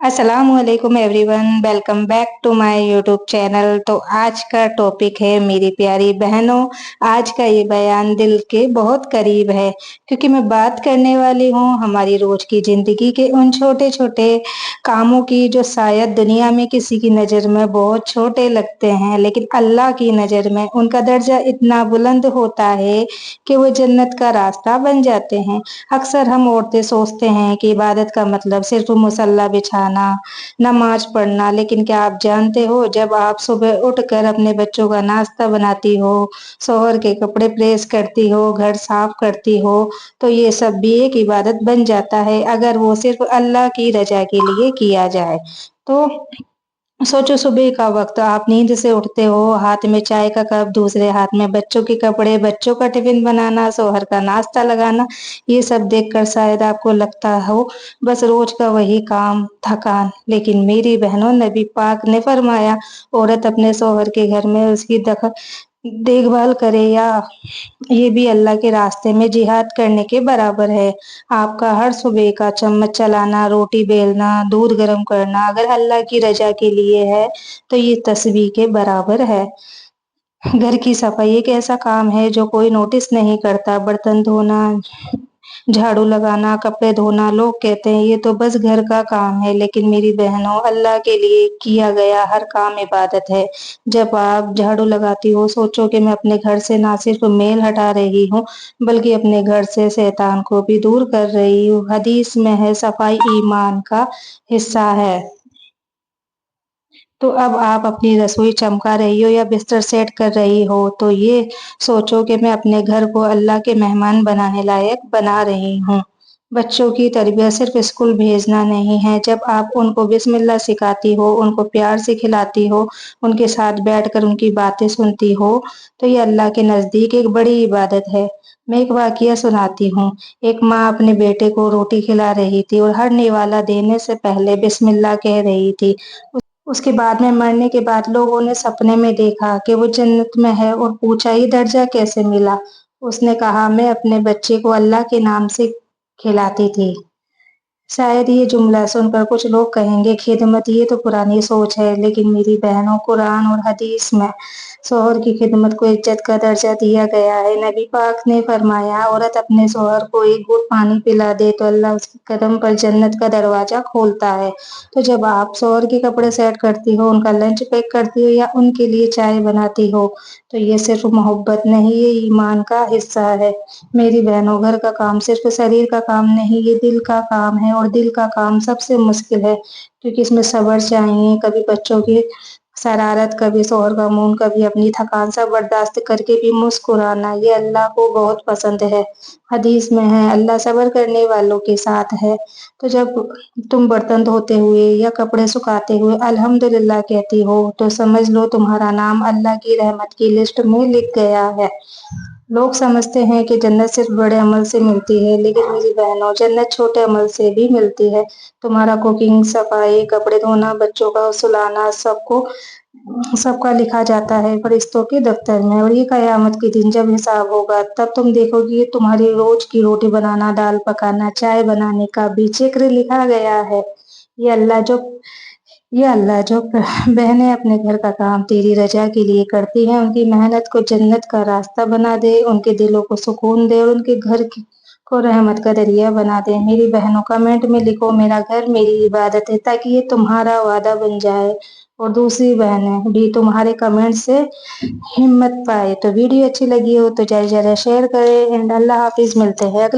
अस्सलामुअलैकुम everyone, welcome back to my YouTube channel. तो आज का टॉपिक है मेरी प्यारी बहनों। आज का ये बयान दिल के बहुत करीब है, क्योंकि मैं बात करने वाली हूँ हमारी रोज की जिंदगी के उन छोटे छोटे कामों की जो शायद दुनिया में किसी की नज़र में बहुत छोटे लगते हैं, लेकिन अल्लाह की नज़र में उनका दर्जा इतना बुलंद होता है कि वो जन्नत का रास्ता बन जाते हैं। अक्सर हम औरतें सोचते हैं कि इबादत का मतलब सिर्फ मुसल्ला बिछाना, नमाज पढ़ना, लेकिन क्या आप जानते हो, जब आप सुबह उठकर अपने बच्चों का नाश्ता बनाती हो, शौहर के कपड़े प्रेस करती हो, घर साफ करती हो, तो ये सब भी एक इबादत बन जाता है, अगर वो सिर्फ अल्लाह की रजा के लिए किया जाए। तो सोचो, सुबह का वक्त, आप नींद से उठते हो, हाथ में चाय का कप, दूसरे हाथ में बच्चों के कपड़े, बच्चों का टिफिन बनाना, शौहर का नाश्ता लगाना। ये सब देखकर शायद आपको लगता हो बस रोज का वही काम, थकान। लेकिन मेरी बहनों, नबी पाक ने फरमाया, औरत अपने शौहर के घर में उसकी देखभाल करे या ये भी अल्लाह के रास्ते में जिहाद करने के बराबर है। आपका हर सुबह का चम्मच चलाना, रोटी बेलना, दूध गर्म करना अगर अल्लाह की रजा के लिए है तो ये तस्बीह के बराबर है। घर की सफाई एक ऐसा काम है जो कोई नोटिस नहीं करता। बर्तन धोना, झाड़ू लगाना, कपड़े धोना, लोग कहते हैं ये तो बस घर का काम है, लेकिन मेरी बहनों, अल्लाह के लिए किया गया हर काम इबादत है। जब आप झाड़ू लगाती हो, सोचो कि मैं अपने घर से ना सिर्फ मेल हटा रही हूँ, बल्कि अपने घर से शैतान को भी दूर कर रही हूँ। हदीस में है, सफाई ईमान का हिस्सा है। तो अब आप अपनी रसोई चमका रही हो या बिस्तर सेट कर रही हो, तो ये सोचो कि मैं अपने घर को अल्लाह के मेहमान बनाने लायक बना रही हूँ। बच्चों की तरबियत सिर्फ स्कूल भेजना नहीं है। जब आप उनको बिस्मिल्लाह सिखाती हो, उनको प्यार से खिलाती हो, उनके साथ बैठकर उनकी बातें सुनती हो, तो ये अल्लाह के नज़दीक एक बड़ी इबादत है। मैं एक वाकया सुनाती हूँ। एक माँ अपने बेटे को रोटी खिला रही थी और हर निवाला देने से पहले बिस्मिल्लाह कह रही थी। उसके बाद में मरने के बाद लोगों ने सपने में देखा कि वो जन्नत में है और पूछा, ये दर्जा कैसे मिला? उसने कहा, मैं अपने बच्चे को अल्लाह के नाम से खिलाती थी। शायद ये जुमला सुनकर कुछ लोग कहेंगे, खिदमत ये तो पुरानी सोच है, लेकिन मेरी बहनों, कुरान और हदीस में शौहर की खिदमत को इज्जत का दर्जा दिया गया है। नबी पाक ने फरमाया, औरत अपने शौहर को एक घूंट पानी पिला दे तो अल्लाह उसके कदम पर जन्नत का दरवाजा खोलता है। तो जब आप शौहर के कपड़े सेट करती हो, उनका लंच पैक करती हो या उनके लिए चाय बनाती हो, तो ये सिर्फ मोहब्बत नहीं, ये ईमान का हिस्सा है। मेरी बहनों, घर का काम सिर्फ शरीर का काम नहीं, ये दिल का काम है, और दिल का काम सबसे मुश्किल है, क्योंकि इसमें सब्र चाहिए। कभी बच्चों की शरारत, कभी शौहर का मौन, कभी अपनी थकान, सब बर्दाश्त करके भी मुस्कुराना, ये अल्लाह को बहुत पसंद है। हदीस में है, अल्लाह सब्र करने वालों के साथ है। तो जब तुम बर्तन धोते हुए या कपड़े सुखाते हुए अल्हम्दुलिल्लाह कहती हो, तो समझ लो तुम्हारा नाम अल्लाह की रहमत की लिस्ट में लिख गया है। लोग समझते हैं कि जन्नत सिर्फ बड़े अमल से मिलती है, लेकिन मेरी बहनों, जन्नत छोटे अमल से भी मिलती है। तुम्हारा कुकिंग, सफाई, कपड़े धोना, बच्चों का सुलाना, सबका लिखा जाता है फरिश्तों के दफ्तर में। और ये कयामत के दिन जब हिसाब होगा, तब तुम देखोगी ये तुम्हारी रोज की रोटी बनाना, दाल पकाना, चाय बनाने का भी जिक्र लिखा गया है। ये अल्लाह जो ये अल्लाह जो बहनें अपने घर का काम तेरी रजा के लिए करती हैं, उनकी मेहनत को जन्नत का रास्ता बना दे, उनके दिलों को सुकून दे और उनके को रहमत का दरिया बना दे। मेरी बहनों, कमेंट में लिखो, मेरा घर मेरी इबादत है, ताकि ये तुम्हारा वादा बन जाए और दूसरी बहनें भी तुम्हारे कमेंट से हिम्मत पाए। तो वीडियो अच्छी लगी हो तो जरा जरा शेयर करें। एंड अल्लाह हाफिज, मिलते हैं अगले